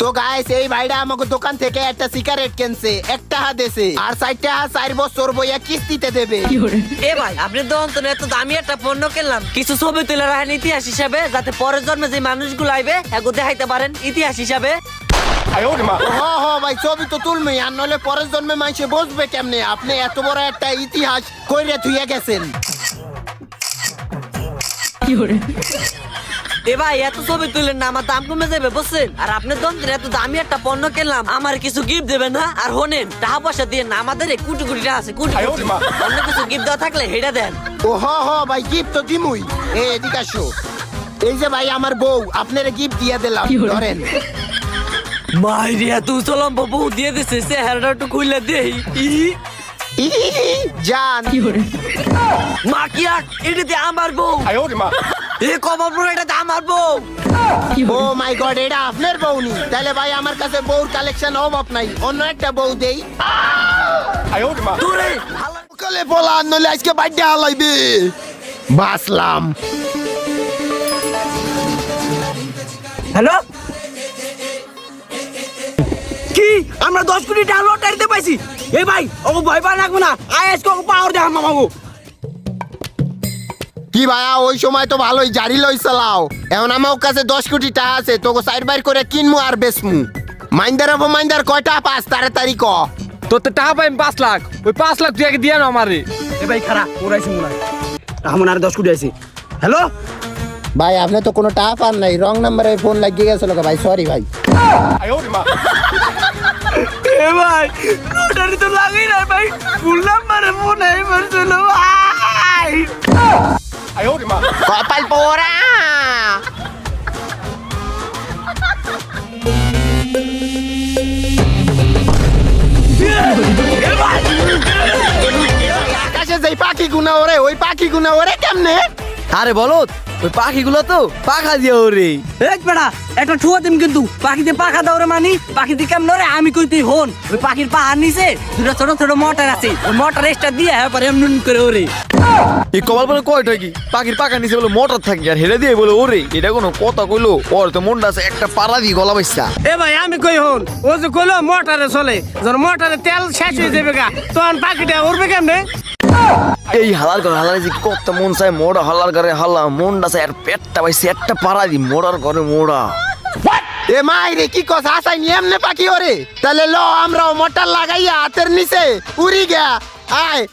তো গাইস এই ভাইটা আমাকে দোকান থেকে একটা সিগারেট কিনছে, একটা হাতেছে আর 4 বছর বইয়া কিস্তিতে দেবে। এ ভাই আপনি তো অন্তত এত দামি একটা পণ্য কিনলাম, কিছু ছবি তুলে রাখেন ইতিহাস হিসাবে, যাতে পরের জন্মে যে মানুষগুলো আইবে এগো দেখাইতে পারেন ইতিহাস হিসাবে। ভাই ছবি তো তুলমি, আর নলে পরের জন্মে মানুষে বসবে কেমনে? আপনি এত বড় একটা ইতিহাস কইরে থুইয়া গেছেন। এ ভাই এত ছবি তুলেন না, আমার দাম কমে যাবে বুঝছেন। আর আপনি তো এত দামি একটা পণ্য কিনলাম, আমার কিছু গিফট দেবেন না? আর হোনেন টাকা পয়সা দিয়ে না, আমাদের কোটি কোটি টাকা আছে, কোটি কোটি। অন্য কিছু গিফট দেওয়া থাকলে হেটা দেন। ভাই গিফট তো দিমুই। এদিকে আসো। এই যে ভাই আমার বউ, আপনার গিফট দিয়ে দিলাম, ধরেন। মাইরিয়া তুই চলম বাবু দিয়ে দিছে, চেহারাটা একটু খুলে দেই। জান মা কি এটাতে আমার বউ, এ কমলপুর এটাতে আমার বউ। ও মাই গড, এটা আপনার বউ নি? তাহলে ভাই আমার কাছে বউর কালেকশন অভাব নাই, অন্য একটা বউ দেই। দূরে সকালে বলা নলে আজকে বাড়িতে হালাইবে। বাসলাম। হ্যালো, কি আমরা 10 কোটি টাকা লটারিতে পাইছি? এই ভাই ও ভয় পা লাগবে না, আইএস কো পাওয়ার দেখাম মামাগো। কি ভাইয়া ওই সময় তো ভালোই জারি লই চালাও, এখন আমার কাছে 10 কোটি টাকা আছে, তোকে সাইড বাইর করে কিনমু আর বেচমু। মাইন্দার কয়টা পাস তাড়াতাড়ি ক। তোর তো টাকা পাইম 5 লাখ, ওই 5 লাখ তুই আগে দিয়া না আমারে। এই ভাই খারাপ ওরাইছে মনে হয়, আমার আর 10 কোটি আছে। হ্যালো ভাই আপনি তো কোনো টাকা পান নাই, রং নাম্বারে ফোন লাগিয়ে গেছিল ভাই, সরি ভাই। এ ভাই লটারি তো লাগেই না ভাই, ভুল নাম্বারে ফোন আই মারছিল ভাই। কপাল পোড়া। আকাশে যেই পাখি গুনা ওরে, ওই পাখি গুনা ওরে কেমনে? আরে বলো, ওই পাখিগুলো তো পাখা দিয়ে ওরে। এই বেটা একটা ঠুয়া দিম, কিন্তু পাখিতে পাখা দাওরে মানি পাখিতে কেমন রে আমি কই তুই হন। ওই পাখির পাহাড় নিচে দুটো ছোট ছোট মোটর আছে, ওই মোটর স্টার্ট দিয়ে এরপর এমন করে ওরে। এই কপাল বলে কয়টা কি পাখির পাখা নিচে বলে মোটর থাকে, আর হেরে দিয়ে বলে ওরে। এটা কোনো কথা কইলো? ওর তো মনটা আছে একটা পাড়া দিয়ে গলা বাইসা। এ ভাই আমি কই হন, ও যে কইলো মোটরে চলে, যখন মোটরে তেল শেষ হয়ে যাবে গা তখন পাখিটা উড়বে কেমনে? এই হালার ঘরে হালার যে কত মন চায় মোড়া, হালার ঘরে হালা মনটা চায় আর পেটটা বাইসে একটা পাড়া দি মোড়ার ঘরে মোড়া। এ মাই রে কি কথা আসাই নি এমনে পাখি ওরে? তাহলে ল আমরাও মোটর লাগাইয়া হাতের নিচে উড়ি গা। আয়